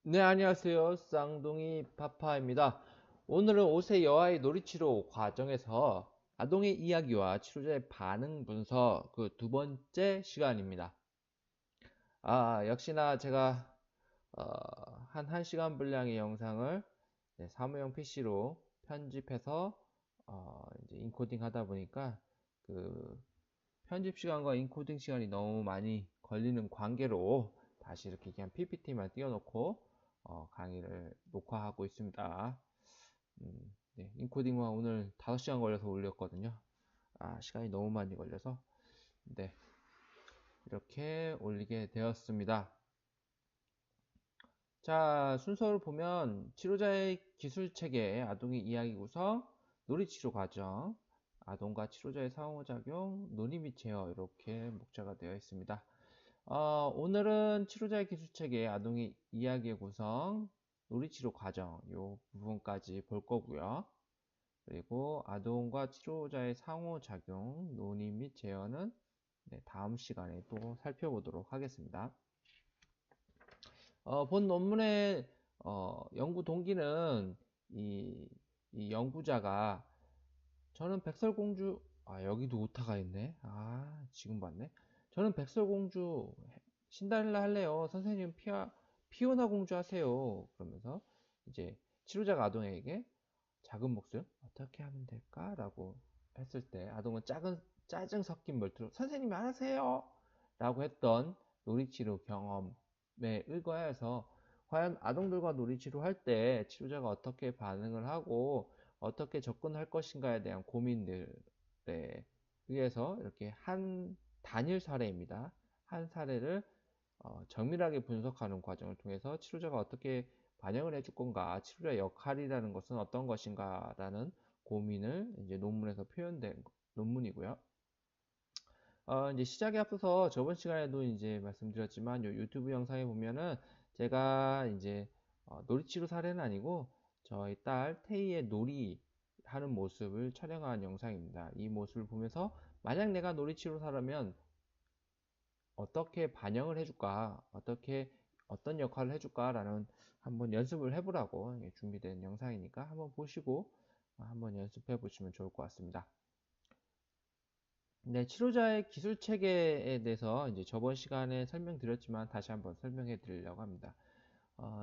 네, 안녕하세요. 쌍둥이 파파입니다. 오늘은 5세 여아의 놀이치료 과정에서 아동의 이야기와 치료자의 반응 분석 그 두 번째 시간입니다. 역시나 제가 한 1시간 분량의 영상을 사무용 PC로 편집해서 이제 인코딩 하다 보니까 그 편집 시간과 인코딩 시간이 너무 많이 걸리는 관계로 다시 이렇게 그냥 PPT만 띄워놓고 강의를 녹화하고 있습니다. 네, 인코딩만 오늘 5시간 걸려서 올렸거든요. 시간이 너무 많이 걸려서 네, 이렇게 올리게 되었습니다. 자, 순서를 보면 치료자의 기술 체계, 아동의 이야기 구성, 놀이치료 과정, 아동과 치료자의 상호작용, 논의 및 제어 이렇게 목차가 되어 있습니다. 오늘은 치료자의 기술체계, 아동의 이야기의 구성, 놀이치료 과정 요 부분까지 볼 거고요. 그리고 아동과 치료자의 상호작용, 논의 및 제어는 다음 시간에 또 살펴보도록 하겠습니다. 본 논문의 연구 동기는 이, 이 연구자가 저는 백설공주 여기도 오타가 있네. 지금 봤네. 저는 백설공주 신데렐라 할래요. 선생님 피오나 공주 하세요. 그러면서 이제 치료자가 아동에게 작은 목소리 어떻게 하면 될까? 라고 했을 때 아동은 짜증 섞인 말투로 선생님이 알아세요. 라고 했던 놀이치료 경험에 의거해서 과연 아동들과 놀이치료 할 때 치료자가 어떻게 반응을 하고 어떻게 접근할 것인가에 대한 고민들에 의해서 이렇게 한 단일 사례입니다. 한 사례를 정밀하게 분석하는 과정을 통해서 치료자가 어떻게 반영을 해줄 건가, 치료자의 역할이라는 것은 어떤 것인가라는 고민을 이제 논문에서 표현된 논문이고요. 이제 시작에 앞서서 저번 시간에도 이제 말씀드렸지만 요 유튜브 영상에 보면은 제가 이제 놀이치료 사례는 아니고 저희 딸 태희의 놀이 하는 모습을 촬영한 영상입니다. 이 모습을 보면서 만약 내가 놀이치료사라면 어떻게 반영을 해줄까, 어떤 역할을 해줄까라는 한번 연습을 해보라고 준비된 영상이니까 한번 보시고 한번 연습해 보시면 좋을 것 같습니다. 네, 치료자의 기술 체계에 대해서 이제 저번 시간에 설명드렸지만 다시 한번 설명해 드리려고 합니다.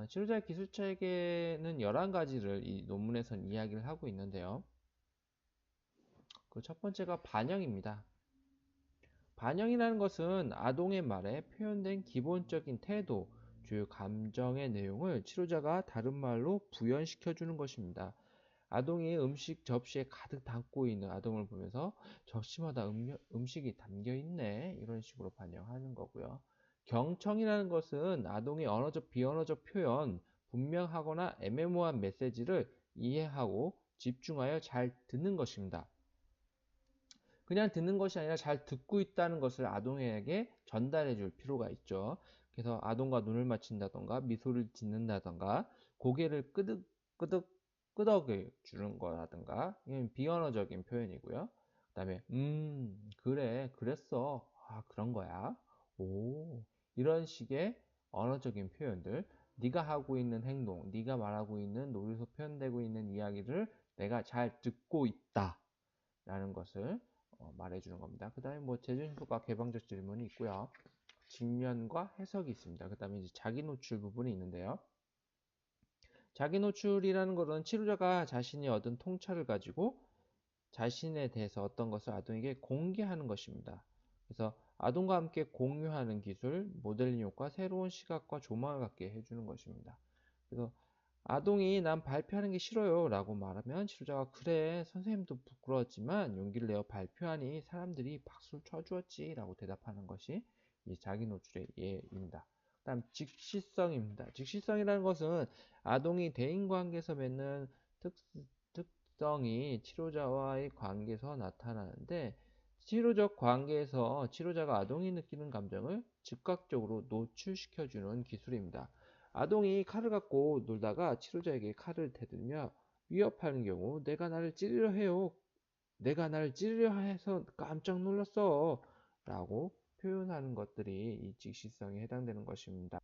치료자의 기술 체계는 11가지를 이 논문에선 이야기를 하고 있는데요. 그 첫 번째가 반영입니다. 반영이라는 것은 아동의 말에 표현된 기본적인 태도, 주요 감정의 내용을 치료자가 다른 말로 부연시켜 주는 것입니다. 아동이 음식 접시에 가득 담고 있는 아동을 보면서 접시마다 음식이 담겨 있네. 이런 식으로 반영하는 거고요. 경청이라는 것은 아동의 언어적, 비언어적 표현, 분명하거나 애매모호한 메시지를 이해하고 집중하여 잘 듣는 것입니다. 그냥 듣는 것이 아니라 잘 듣고 있다는 것을 아동에게 전달해 줄 필요가 있죠. 그래서 아동과 눈을 맞춘다던가 미소를 짓는다던가 고개를 끄덕 끄덕여 주는 거라든가 이건 비언어적인 표현이고요. 그다음에 그래 그랬어 그런 거야 오 이런 식의 언어적인 표현들 네가 하고 있는 행동 네가 말하고 있는 놀이에서 표현되고 있는 이야기를 내가 잘 듣고 있다 라는 것을 말해주는 겁니다. 그 다음에 뭐 재생효과 개방적 질문이 있고요. 직면과 해석이 있습니다. 그 다음에 이제 자기 노출 부분이 있는데요. 자기 노출이라는 것은 치료자가 자신이 얻은 통찰을 가지고 자신에 대해서 어떤 것을 아동에게 공개하는 것입니다. 그래서 아동과 함께 공유하는 기술, 모델링 효과, 새로운 시각과 조망을 갖게 해주는 것입니다. 그래서 아동이 난 발표하는 게 싫어요 라고 말하면 치료자가 그래 선생님도 부끄러웠지만 용기를 내어 발표하니 사람들이 박수를 쳐주었지 라고 대답하는 것이 이 자기 노출의 예입니다. 다음 직시성입니다. 직시성이라는 것은 아동이 대인관계에서 맺는 특성이 치료자와의 관계에서 나타나는데 치료적 관계에서 치료자가 아동이 느끼는 감정을 즉각적으로 노출시켜주는 기술입니다. 아동이 칼을 갖고 놀다가 치료자에게 칼을 대들며 위협하는 경우 내가 나를 찌르려 해요. 내가 나를 찌르려 해서 깜짝 놀랐어. 라고 표현하는 것들이 이 직시성에 해당되는 것입니다.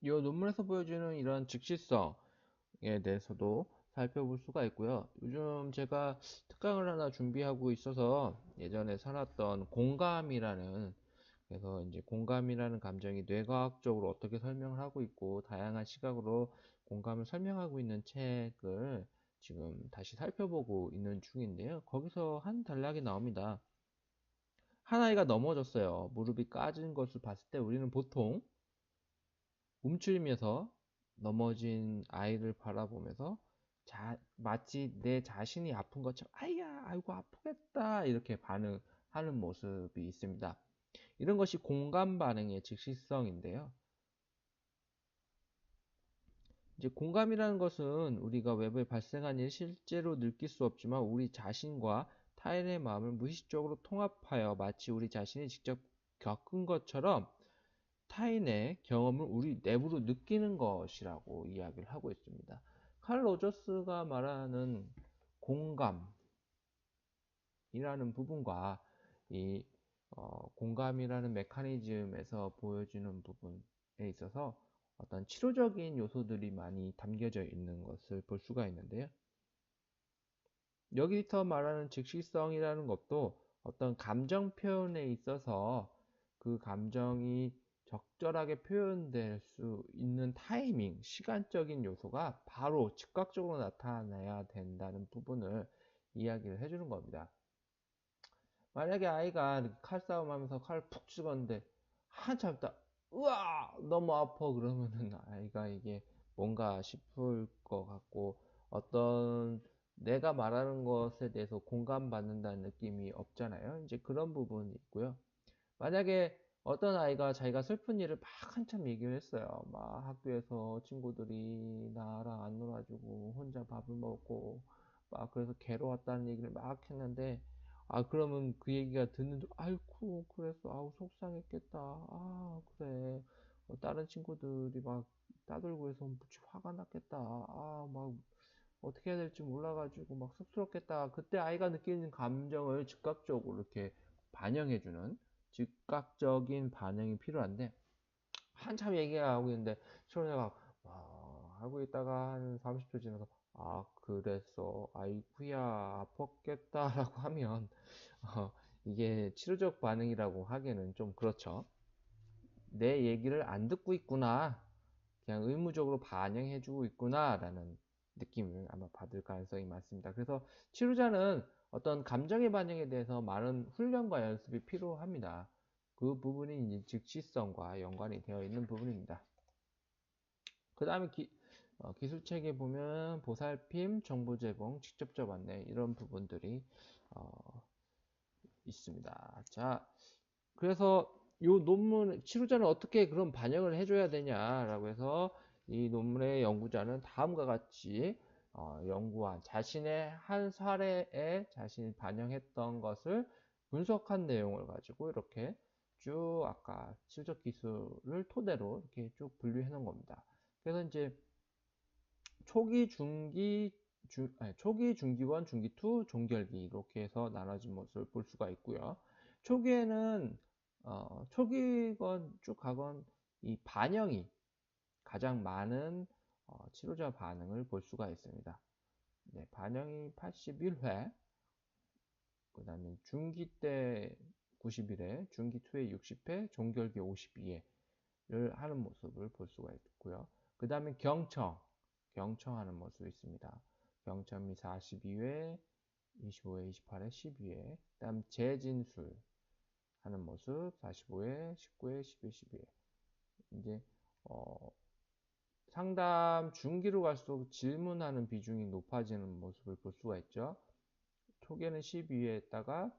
이 논문에서 보여주는 이런 즉시성에 대해서도 살펴볼 수가 있고요. 요즘 제가 특강을 하나 준비하고 있어서 예전에 살았던 공감이라는, 그래서 이제 공감이라는 감정이 뇌과학적으로 어떻게 설명을 하고 있고 다양한 시각으로 공감을 설명하고 있는 책을 지금 다시 살펴보고 있는 중인데요. 거기서 한 단락이 나옵니다. 한 아이가 넘어졌어요. 무릎이 까진 것을 봤을 때 우리는 보통 움츠리면서 넘어진 아이를 바라보면서 마치 내 자신이 아픈 것처럼 아이야 아이고 아프겠다 이렇게 반응하는 모습이 있습니다. 이런 것이 공감 반응의 즉시성인데요. 이제 공감이라는 것은 우리가 외부에 발생한 일 실제로 느낄 수 없지만 우리 자신과 타인의 마음을 무의식적으로 통합하여 마치 우리 자신이 직접 겪은 것처럼 타인의 경험을 우리 내부로 느끼는 것이라고 이야기를 하고 있습니다. 칼 로저스가 말하는 공감이라는 부분과 이 공감이라는 메커니즘에서 보여주는 부분에 있어서 어떤 치료적인 요소들이 많이 담겨져 있는 것을 볼 수가 있는데요. 여기서 말하는 즉시성이라는 것도 어떤 감정 표현에 있어서 그 감정이 적절하게 표현될 수 있는 타이밍, 시간적인 요소가 바로 즉각적으로 나타나야 된다는 부분을 이야기를 해주는 겁니다. 만약에 아이가 칼싸움 하면서 칼을 푹 집었는데 한참 있다 으아 너무 아파 그러면은 아이가 이게 뭔가 싶을 것 같고 어떤 내가 말하는 것에 대해서 공감받는다는 느낌이 없잖아요. 이제 그런 부분이 있고요. 만약에 어떤 아이가 자기가 슬픈 일을 막 한참 얘기를 했어요. 막 학교에서 친구들이 나랑 안 놀아주고 혼자 밥을 먹고 막 그래서 괴로웠다는 얘기를 막 했는데 그러면 그 얘기가 듣는 아이쿠 그래서 아우 속상했겠다. 그래 다른 친구들이 막 따돌고 해서 무지 화가 났겠다. 막 어떻게 해야 될지 몰라가지고 막 쑥스럽겠다. 그때 아이가 느끼는 감정을 즉각적으로 이렇게 반영해주는 즉각적인 반응이 필요한데 한참 얘기하고 있는데 초롱이가 하고 있다가 한 30초 지나서 그랬어 아이쿠야 아팠겠다 라고 하면 어, 이게 치료적 반응이라고 하기에는 좀 그렇죠. 내 얘기를 안 듣고 있구나, 그냥 의무적으로 반영해주고 있구나 라는 느낌을 아마 받을 가능성이 많습니다. 그래서 치료자는 어떤 감정의 반영에 대해서 많은 훈련과 연습이 필요합니다. 그 부분이 이제 즉시성과 연관이 되어 있는 부분입니다. 그 다음에 기술책에 보면 보살핌, 정보 제공, 직접적 안내 이런 부분들이 어, 있습니다. 자, 그래서 이 논문 치료자는 어떻게 그런 반영을 해줘야 되냐라고 해서 이 논문의 연구자는 다음과 같이 연구한 자신의 한 사례에 자신이 반영했던 것을 분석한 내용을 가지고 이렇게 쭉 아까 치료적 기술을 토대로 이렇게 쭉 분류해 놓은 겁니다. 그래서 이제 초기, 중기, 초기, 중기원, 중기2, 종결기 이렇게 해서 나눠진 모습을 볼 수가 있고요. 초기에는 초기건 쭉 가건 이 반영이 가장 많은 치료자 반응을 볼 수가 있습니다. 네, 반영이 81회, 그 다음에 중기 때 91회, 중기2에 60회, 종결기 52회를 하는 모습을 볼 수가 있고요. 그 다음에 경청하는 모습이 있습니다. 경청이 42회, 25회, 28회, 12회. 그 다음 재진술 하는 모습 45회, 19회, 10회, 12회. 이제 상담 중기로 갈수록 질문하는 비중이 높아지는 모습을 볼 수가 있죠. 초기에는 12회에다가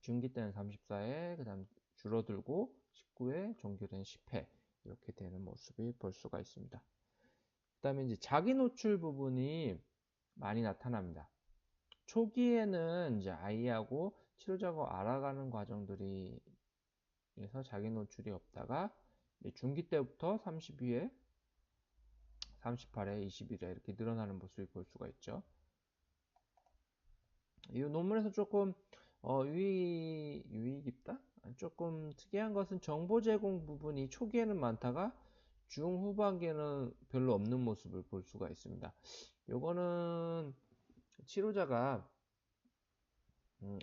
중기 때는 34회, 그 다음 줄어들고 19회, 종결은 10회 이렇게 되는 모습을 볼 수가 있습니다. 그 다음에 이제 자기 노출 부분이 많이 나타납니다. 초기에는 이제 아이하고 치료자가 알아가는 과정들이 에서 자기 노출이 없다가 중기 때부터 32회, 38회, 21회 이렇게 늘어나는 모습을 볼 수가 있죠. 이 논문에서 조금 유익 깊다? 조금 특이한 것은 정보 제공 부분이 초기에는 많다가 중후반기에는 별로 없는 모습을 볼 수가 있습니다. 요거는 치료자가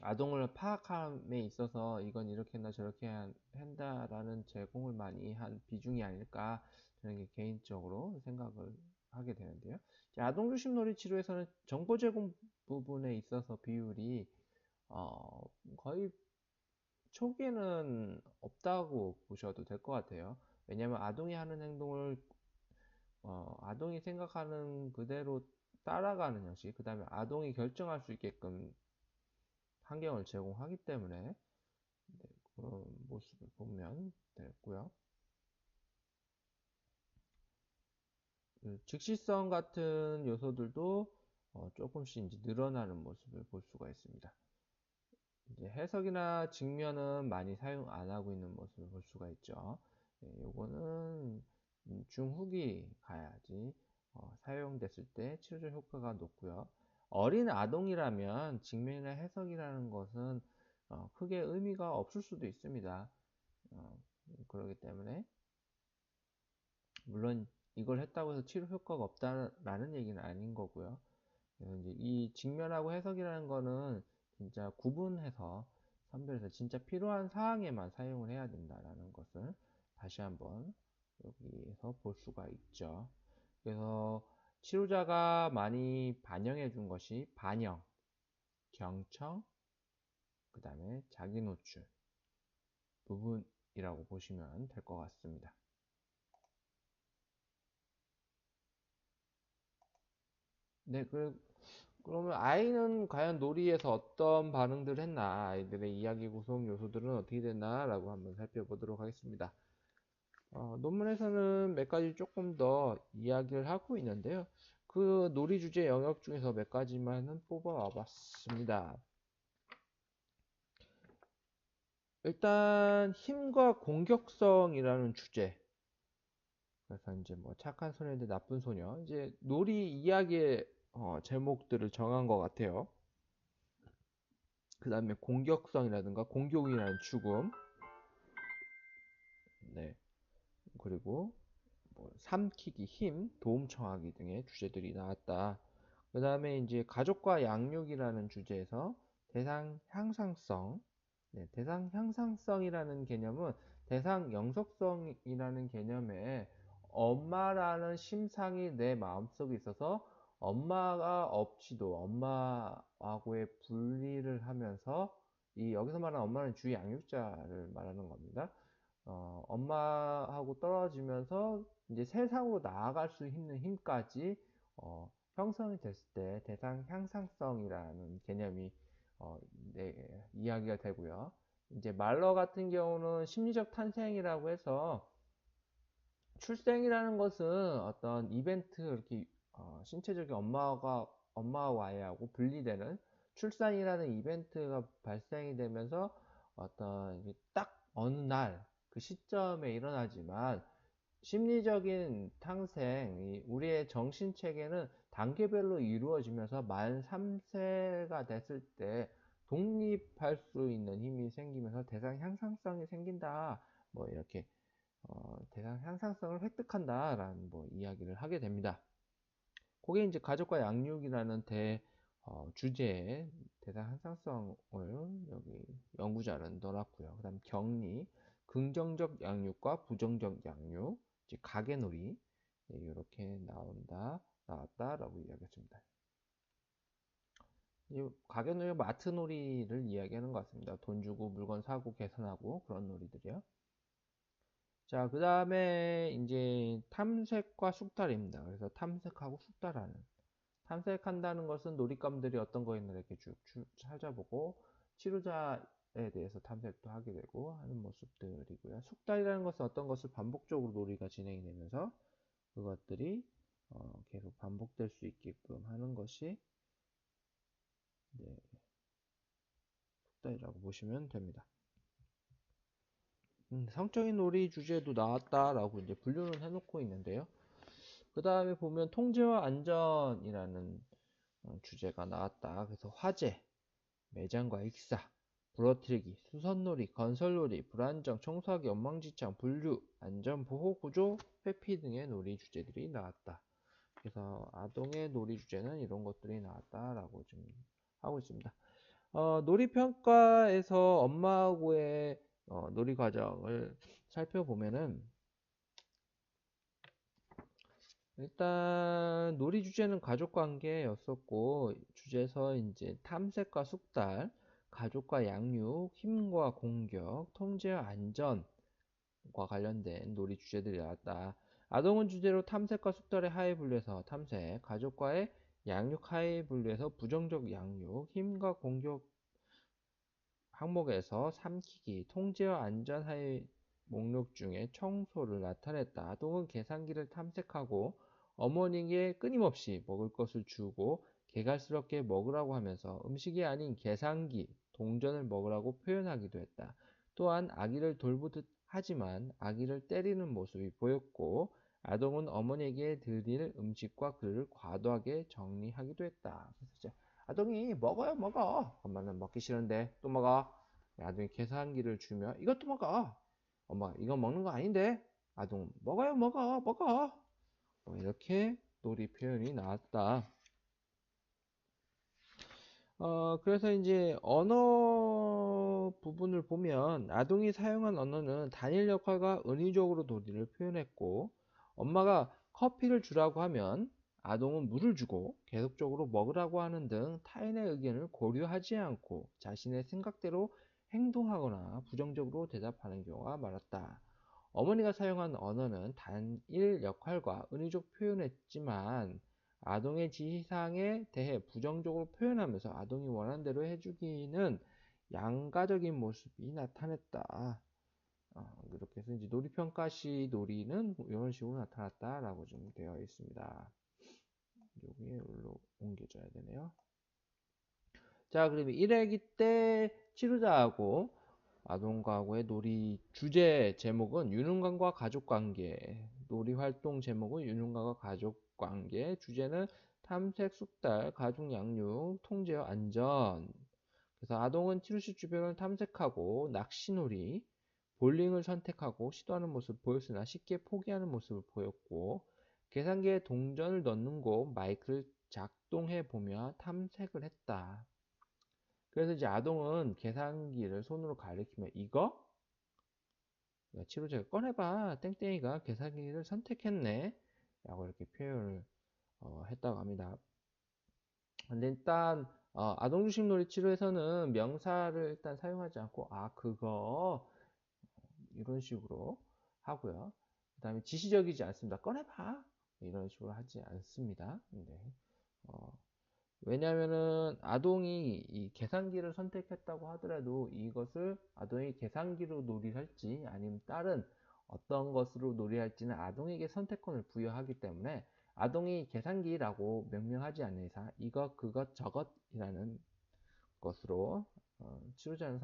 아동을 파악함에 있어서 이건 이렇게 한다 저렇게 한다라는 제공을 많이 한 비중이 아닐까, 저는 게 개인적으로 생각을 하게 되는데요. 아동 중심 놀이 치료에서는 정보 제공 부분에 있어서 비율이 거의 초기에는 없다고 보셔도 될 것 같아요. 왜냐하면 아동이 하는 행동을 아동이 생각하는 그대로 따라가는 형식, 그 다음에 아동이 결정할 수 있게끔 환경을 제공하기 때문에, 네, 그런 모습을 보면 되고요. 즉시성 같은 요소들도 조금씩 이제 늘어나는 모습을 볼 수가 있습니다. 이제 해석이나 직면은 많이 사용 안 하고 있는 모습을 볼 수가 있죠. 네, 요거는 중후기 가야지 사용됐을 때 치료적 효과가 높고요. 어린 아동이라면 직면이나 해석이라는 것은 크게 의미가 없을 수도 있습니다. 그렇기 때문에 물론 이걸 했다고 해서 치료 효과가 없다라는 얘기는 아닌 거고요. 그래서 이제 이 직면하고 해석이라는 거는 진짜 구분해서 선별해서 진짜 필요한 사항에만 사용을 해야 된다라는 것을 다시 한번 여기에서 볼 수가 있죠. 그래서 치료자가 많이 반영해 준 것이 반영, 경청, 그 다음에 자기 노출 부분이라고 보시면 될 것 같습니다. 네, 그러면 아이는 과연 놀이에서 어떤 반응들을 했나, 아이들의 이야기 구성 요소들은 어떻게 됐나 라고 한번 살펴보도록 하겠습니다. 논문에서는 몇 가지 조금 더 이야기를 하고 있는데요. 그 놀이 주제 영역 중에서 몇 가지만은 뽑아와 봤습니다. 일단 힘과 공격성이라는 주제. 그래서 이제 뭐 착한 소녀인데 나쁜 소녀, 이제 놀이 이야기의 제목들을 정한 것 같아요. 그 다음에 공격성이라든가 공격이라는 죽음, 네, 그리고 뭐 삼키기, 힘, 도움 청하기 등의 주제들이 나왔다. 그 다음에 이제 가족과 양육이라는 주제에서 대상 향상성, 네, 대상 향상성이라는 개념은 대상 영속성이라는 개념에 엄마라는 심상이 내 마음속에 있어서 엄마가 없이도 엄마하고의 분리를 하면서, 이 여기서 말하는 엄마는 주의 양육자를 말하는 겁니다. 엄마하고 떨어지면서 이제 세상으로 나아갈 수 있는 힘까지 형성이 됐을 때 대상 향상성이라는 개념이 네, 이야기가 되고요. 이제 말러 같은 경우는 심리적 탄생이라고 해서, 출생이라는 것은 어떤 이벤트, 이렇게 신체적인 엄마와 아이하고 분리되는 출산이라는 이벤트가 발생이 되면서 어떤 딱 어느 날 그 시점에 일어나지만, 심리적인 탄생, 우리의 정신체계는 단계별로 이루어지면서 만 3세가 됐을 때 독립할 수 있는 힘이 생기면서 대상 향상성이 생긴다. 뭐 이렇게 대상 향상성을 획득한다라는 뭐 이야기를 하게 됩니다. 그게 이제 가족과 양육이라는 주제에 대상 향상성을 여기 연구자는 넣어놨고요. 그 다음 격리, 긍정적 양육과 부정적 양육, 이제 가게놀이, 네, 이렇게 나왔다라고 이야기했습니다. 이 가게놀이, 마트놀이를 이야기하는 것 같습니다. 돈 주고 물건 사고 계산하고 그런 놀이들이요. 자, 그 다음에 이제 탐색과 숙달입니다. 그래서 탐색하고 숙달하는. 탐색한다는 것은 놀잇감들이 어떤 거 있나 이렇게 쭉 찾아보고 치료자에 대해서 탐색도 하게 되고 하는 모습들이고요. 숙달이라는 것은 어떤 것을 반복적으로 놀이가 진행이 되면서 그것들이 계속 반복될 수 있게끔 하는 것이, 네, 숙달이라고 보시면 됩니다. 성적인 놀이 주제도 나왔다라고 이제 분류는 해놓고 있는데요. 그 다음에 보면 통제와 안전이라는 주제가 나왔다. 그래서 화재, 매장과 익사, 부러뜨리기, 수선놀이, 건설놀이, 불안정, 청소하기, 엉망진창, 분류, 안전보호구조, 회피 등의 놀이 주제들이 나왔다. 그래서 아동의 놀이 주제는 이런 것들이 나왔다라고 좀 하고 있습니다. 놀이평가에서 엄마하고의 놀이 과정을 살펴보면은 일단 놀이 주제는 가족관계였었고 주제에서 이제 탐색과 숙달, 가족과 양육, 힘과 공격, 통제와 안전과 관련된 놀이 주제들이 나왔다. 아동은 주제로 탐색과 숙달의 하에 분류해서 탐색, 가족과의 양육 하에 분류해서 부정적 양육, 힘과 공격 항목에서 삼키기, 통제와 안전 하에 목록 중에 청소를 나타냈다. 아동은 계산기를 탐색하고 어머니에게 끊임없이 먹을 것을 주고 개갈스럽게 먹으라고 하면서 음식이 아닌 계산기, 동전을 먹으라고 표현하기도 했다. 또한 아기를 돌보듯 하지만 아기를 때리는 모습이 보였고 아동은 어머니에게 드릴 음식과 그릇을 과도하게 정리하기도 했다. 그래서 아동이 먹어요 먹어. 엄마는 먹기 싫은데 또 먹어. 아동이 계산기를 주며 이것도 먹어. 엄마 이거 먹는 거 아닌데. 아동 먹어요 먹어 먹어. 이렇게 놀이 표현이 나왔다. 그래서 이제 언어 부분을 보면 아동이 사용한 언어는 단일 역할과 은유적으로 놀이를 표현했고 엄마가 커피를 주라고 하면 아동은 물을 주고 계속적으로 먹으라고 하는 등 타인의 의견을 고려하지 않고 자신의 생각대로 행동하거나 부정적으로 대답하는 경우가 많았다. 어머니가 사용한 언어는 단일 역할과 은유적 표현했지만 아동의 지시사항에 대해 부정적으로 표현하면서 아동이 원하는 대로 해주기는 양가적인 모습이 나타냈다. 이렇게 해서 이제 놀이평가시 놀이는 이런 식으로 나타났다라고 좀 되어 있습니다. 여기에 여기로 옮겨줘야 되네요. 자, 그러면 1회기 때 치루자하고 아동과의 놀이 주제 제목은 유능감과 가족관계, 놀이 활동 제목은 유능감과 가족관계, 주제는 탐색, 숙달, 가족 양육, 통제와 안전. 그래서 아동은 치루시 주변을 탐색하고 낚시놀이, 볼링을 선택하고 시도하는 모습을 보였으나 쉽게 포기하는 모습을 보였고 계산기에 동전을 넣는 곳 마이크를 작동해 보며 탐색을 했다. 그래서 이제 아동은 계산기를 손으로 가리키며 이거? 치료제가 꺼내봐. 땡땡이가 계산기를 선택했네. 라고 이렇게 표현을 했다고 합니다. 근데 일단 아동중심 놀이 치료에서는 명사를 일단 사용하지 않고 그거 이런 식으로 하고요. 그 다음에 지시적이지 않습니다. 꺼내봐. 이런 식으로 하지 않습니다. 네. 왜냐하면은 아동이 이 계산기를 선택했다고 하더라도 이것을 아동이 계산기로 놀이할지 아니면 다른 어떤 것으로 놀이할지는 아동에게 선택권을 부여하기 때문에 아동이 계산기라고 명명하지 않는 이상 이것 그것 저것이라는 것으로 치료자는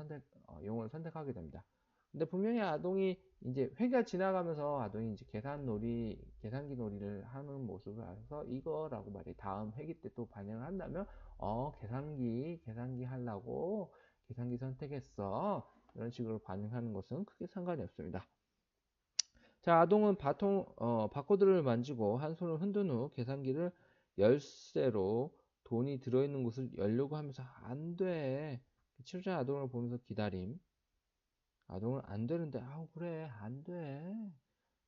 용어를 선택하게 됩니다. 근데 분명히 아동이 이제 회가 지나가면서 아동이 이제 계산기 놀이를 하는 모습을 알아서 이거라고 말이 다음 회기 때 또 반영을 한다면, 계산기 하려고 계산기 선택했어. 이런 식으로 반응하는 것은 크게 상관이 없습니다. 자, 아동은 바코드를 만지고 한 손을 흔든 후 계산기를 열쇠로 돈이 들어있는 곳을 열려고 하면서 안 돼. 치료자 아동을 보면서 기다림. 아동은 안 되는데, 그래, 안 돼.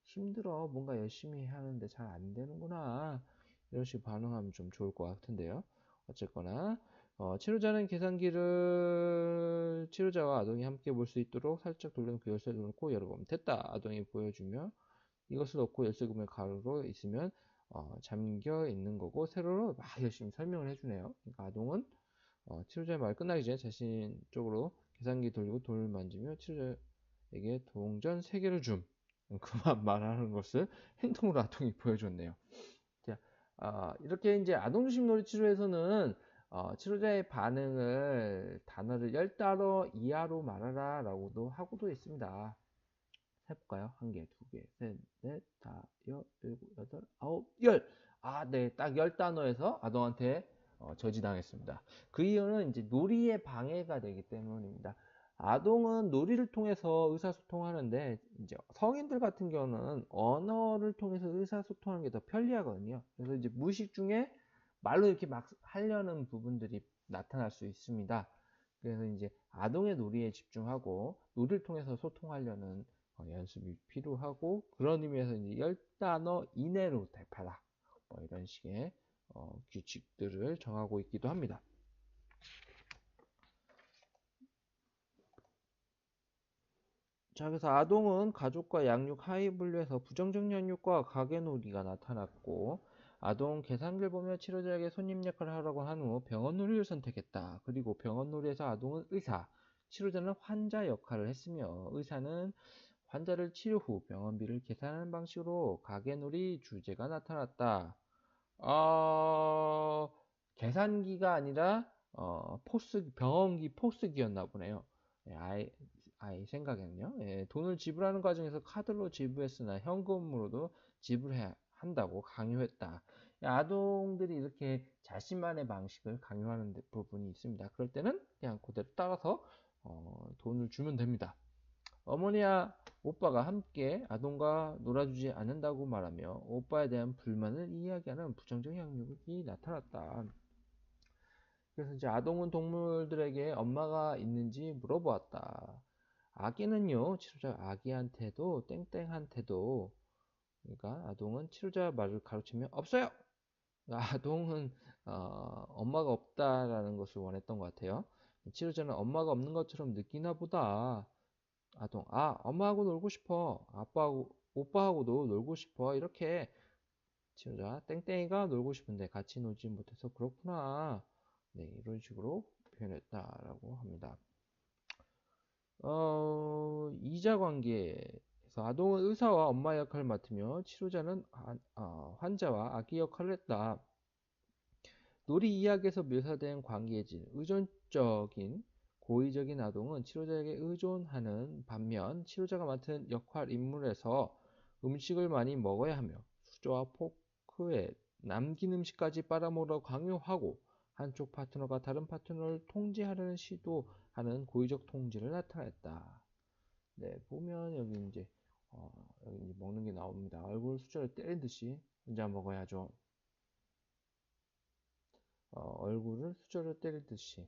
힘들어. 뭔가 열심히 하는데 잘 안 되는구나. 이런 식으로 반응하면 좀 좋을 것 같은데요. 어쨌거나, 치료자는 계산기를 치료자와 아동이 함께 볼 수 있도록 살짝 돌려놓고 열쇠를 넣고 열어보면 됐다. 아동이 보여주며 이것을 넣고 열쇠 구매 가로로 있으면 잠겨 있는 거고 세로로 막 열심히 설명을 해주네요. 그러니까 아동은 치료자의 말 끝나기 전에 자신 쪽으로 계산기 돌리고 돌을 만지며 치료자에게 동전 3개를 줌. 그만 말하는 것을 행동으로 아동이 보여줬네요. 자, 이렇게 이제 아동중심 놀이 치료에서는 치료자의 반응을 단어를 10단어 이하로 말하라 라고도 하고도 있습니다. 해볼까요? 1개, 2개, 셋, 넷, 다, 여, 일곱, 여덟, 아홉, 열. 네, 딱 10단어에서 아동한테 저지당했습니다. 그 이유는 이제 놀이에 방해가 되기 때문입니다. 아동은 놀이를 통해서 의사소통하는데 이제 성인들 같은 경우는 언어를 통해서 의사소통하는 게 더 편리하거든요. 그래서 이제 무의식 중에 말로 이렇게 막 하려는 부분들이 나타날 수 있습니다. 그래서 이제 아동의 놀이에 집중하고 놀이를 통해서 소통하려는 연습이 필요하고 그런 의미에서 이제 10단어 이내로 대파라 뭐 이런 식의 규칙들을 정하고 있기도 합니다. 자, 그래서 아동은 가족과 양육 하위 분류에서 부정적 양육과 가게놀이가 나타났고, 아동 계산기를 보며 치료자에게 손님 역할을 하라고 한 후 병원놀이를 선택했다. 그리고 병원놀이에서 아동은 의사, 치료자는 환자 역할을 했으며, 의사는 환자를 치료 후 병원비를 계산하는 방식으로 가게놀이 주제가 나타났다. 어, 계산기가 아니라 병원기 포스기였나 보네요. 예, 아이 생각에는요. 예, 돈을 지불하는 과정에서 카드로 지불했으나 현금으로도 지불해야 한다고 강요했다. 아동들이 이렇게 자신만의 방식을 강요하는 부분이 있습니다. 그럴 때는 그냥 그대로 따라서 돈을 주면 됩니다. 어머니와 오빠가 함께 아동과 놀아주지 않는다고 말하며 오빠에 대한 불만을 이야기하는 부정적 양육이 나타났다. 그래서 이제 아동은 동물들에게 엄마가 있는지 물어보았다. 아기는요, 치료자 아기한테도 땡땡한테도 그러니까 아동은 치료자 말을 가로치며 없어요. 아동은 엄마가 없다라는 것을 원했던 것 같아요. 치료자는 엄마가 없는 것처럼 느끼나 보다. 아동, 엄마하고 놀고 싶어. 아빠하고, 오빠하고도 놀고 싶어. 이렇게 치료자, 땡땡이가 놀고 싶은데 같이 놀지 못해서 그렇구나. 네, 이런 식으로 표현했다라고 합니다. 이자 관계에서 아동은 의사와 엄마 역할을 맡으며 치료자는 환자와 아기 역할을 했다. 놀이 이야기에서 묘사된 관계의 질, 의존적인 고의적인 아동은 치료자에게 의존하는 반면 치료자가 맡은 역할 임무에서 음식을 많이 먹어야 하며 수저와 포크에 남긴 음식까지 빨아먹으라고 강요하고 한쪽 파트너가 다른 파트너를 통제하려는 시도하는 고의적 통제를 나타냈다. 네, 보면 여기 이제 먹는 게 나옵니다. 얼굴 수저를 때리듯이 혼자 먹어야죠. 얼굴을 수저로 때리듯이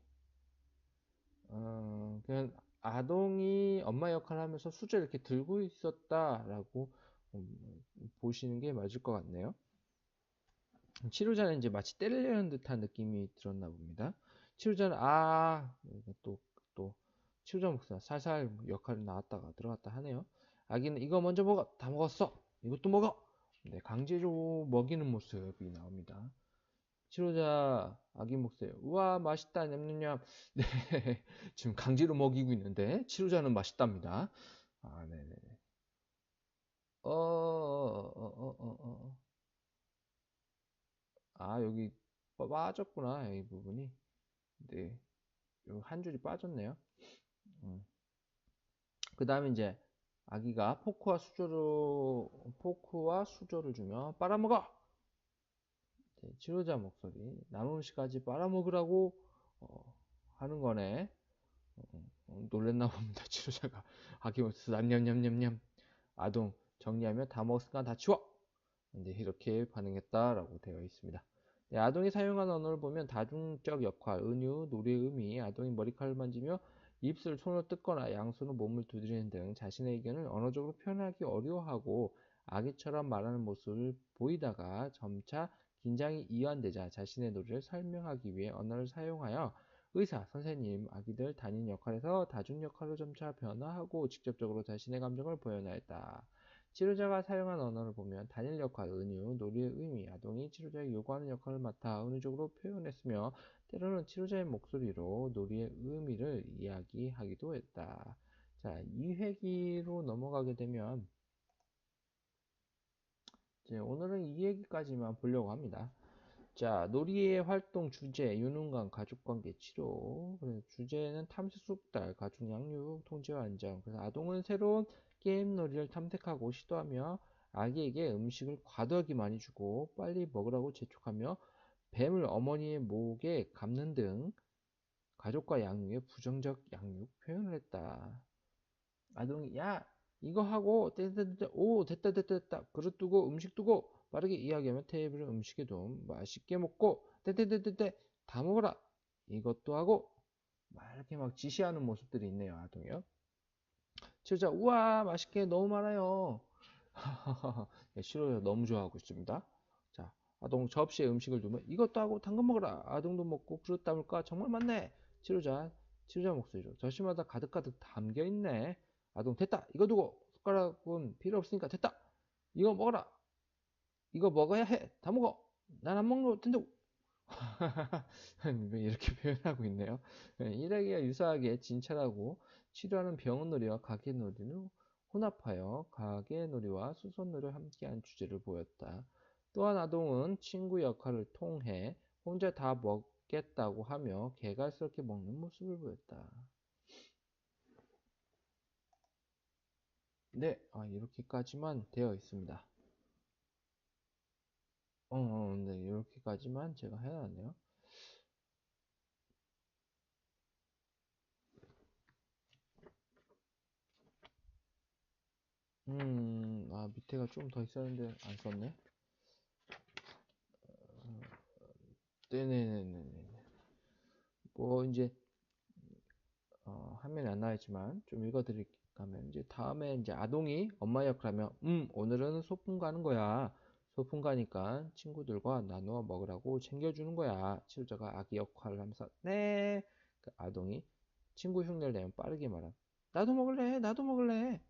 그냥 아동이 엄마 역할을 하면서 수저를 이렇게 들고 있었다라고 보시는 게 맞을 것 같네요. 치료자는 이제 마치 때리려는 듯한 느낌이 들었나 봅니다. 치료자는 또 치료자 목소리 살살 역할이 나왔다가 들어갔다 하네요. 아기는 이거 먼저 먹어, 다 먹었어, 이것도 먹어. 네, 강제로 먹이는 모습이 나옵니다. 치료자 아기 목소리 우와 맛있다 냠냠냠. 네, 지금 강제로 먹이고 있는데 치료자는 맛있답니다. 네네. 여기 빠졌구나 이 부분이. 네, 여기 한 줄이 빠졌네요. 음. 그 다음에 이제 아기가 포크와 수저를 주며 빨아먹어. 네, 치료자 목소리 남은 음식까지 빨아먹으라고 하는 거네. 놀랬나 봅니다. 치료자가 아기 모습 냠냠냠냠냠. 아동 정리하며 다 먹었으니까 다 치워. 이제 이렇게 반응했다라고 되어 있습니다. 네, 아동이 사용한 언어를 보면 다중적 역할, 은유, 놀이의 의미, 아동이 머리카락을 만지며 입술, 손을 뜯거나 양손으로 몸을 두드리는 등 자신의 의견을 언어적으로 표현하기 어려워하고 아기처럼 말하는 모습을 보이다가 점차 긴장이 이완되자 자신의 놀이를 설명하기 위해 언어를 사용하여 의사, 선생님, 아기들, 단인 역할에서 다중 역할로 점차 변화하고 직접적으로 자신의 감정을 표현하였다. 치료자가 사용한 언어를 보면 단일 역할, 은유, 놀이의 의미, 아동이 치료자에게 요구하는 역할을 맡아 은유적으로 표현했으며 때로는 치료자의 목소리로 놀이의 의미를 이야기하기도 했다. 자, 2회기로 넘어가게 되면 이제 오늘은 2회기까지만 보려고 합니다. 자, 놀이의 활동 주제, 유능감, 가족관계 치료. 그래서 주제는 탐색 숙달, 가족 양육, 통제와 안정. 그래서 아동은 새로운 게임 놀이를 탐색하고 시도하며 아기에게 음식을 과도하게 많이 주고 빨리 먹으라고 재촉하며 뱀을 어머니의 목에 감는 등 가족과 양육의 부정적 양육 표현을 했다. 아동이 야 이거 하고 떼떼떼 오 됐다 됐다 됐다 그릇 두고 음식 두고 빠르게 이야기하면 테이블에 음식에 좀 맛있게 먹고 떼떼떼떼떼 다 먹어라 이것도 하고 막 이렇게 막 지시하는 모습들이 있네요. 아동이요. 치료자 우와 맛있게 너무 많아요. 네, 싫어요. 너무 좋아하고 있습니다. 자, 아동 접시에 음식을 두면 이것도 하고 당근 먹어라. 아동도 먹고 그릇 담을까? 정말 많네. 치료자 목소리로 접시마다 가득가득 담겨 있네. 아동 됐다. 이거 두고 숟가락은 필요 없으니까 됐다. 이거 먹어라. 이거 먹어야 해. 다 먹어. 난 안 먹는 거 된다고. 이렇게 표현하고 있네요. 일하기와 유사하게 진찰하고 치료하는 병원놀이와 가게놀이는 혼합하여 가게놀이와 수선놀이를 함께한 주제를 보였다. 또한 아동은 친구 역할을 통해 혼자 다 먹겠다고 하며 개갈스럽게 먹는 모습을 보였다. 네, 이렇게까지만 되어 있습니다. 네, 이렇게까지만 제가 해놨네요. 밑에가 좀 더 있었는데 안 썼네. 네네네네. 뭐 이제 화면에 안 나와있지만 좀 읽어드릴까면 이제 다음에 이제 아동이 엄마 역할하면 오늘은 소풍 가는 거야. 소풍 가니까 친구들과 나누어 먹으라고 챙겨주는 거야. 치료자가 아기 역할을 하면서 네. 그 아동이 친구 흉내를 내면 빠르게 말함. 나도 먹을래. 나도 먹을래.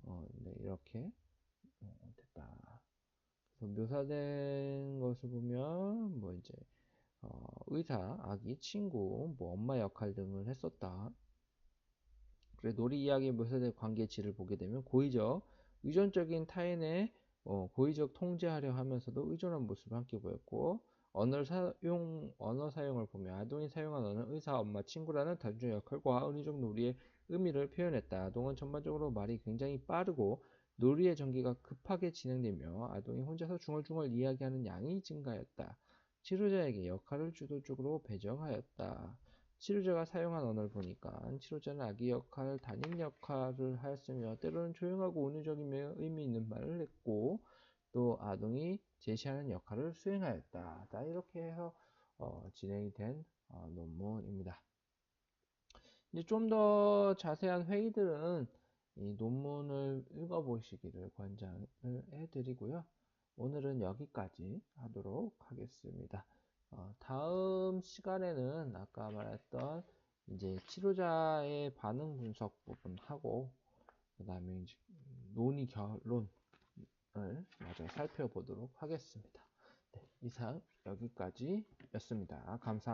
네, 이렇게 됐다. 그래서 묘사된 것을 보면 뭐 이제 의사, 아기, 친구, 뭐 엄마 역할 등을 했었다. 그래 놀이 이야기에 묘사된 관계의 질을 보게 되면 고의적, 의존적인 타인의 고의적 통제하려 하면서도 의존한 모습을 함께 보였고 언어 사용을 보면 아동이 사용한 언어는 의사, 엄마, 친구라는 단순 역할과 은유적 놀이의 의미를 표현했다. 아동은 전반적으로 말이 굉장히 빠르고 놀이의 전개가 급하게 진행되며 아동이 혼자서 중얼중얼 이야기하는 양이 증가했다. 치료자에게 역할을 주도적으로 배정하였다. 치료자가 사용한 언어를 보니까 치료자는 아기 역할, 단임 역할을 하였으며 때로는 조용하고 은유적이며 의미 있는 말을 했고 또 아동이 제시하는 역할을 수행하였다. 다 이렇게 해서 진행이 된 논문입니다. 이제 좀 더 자세한 회의들은 이 논문을 읽어보시기를 권장을 해드리고요. 오늘은 여기까지 하도록 하겠습니다. 다음 시간에는 아까 말했던 이제 치료자의 반응 분석 부분하고 그 다음에 이제 논의 결론을 마저 살펴보도록 하겠습니다. 네, 이상 여기까지였습니다. 감사합니다.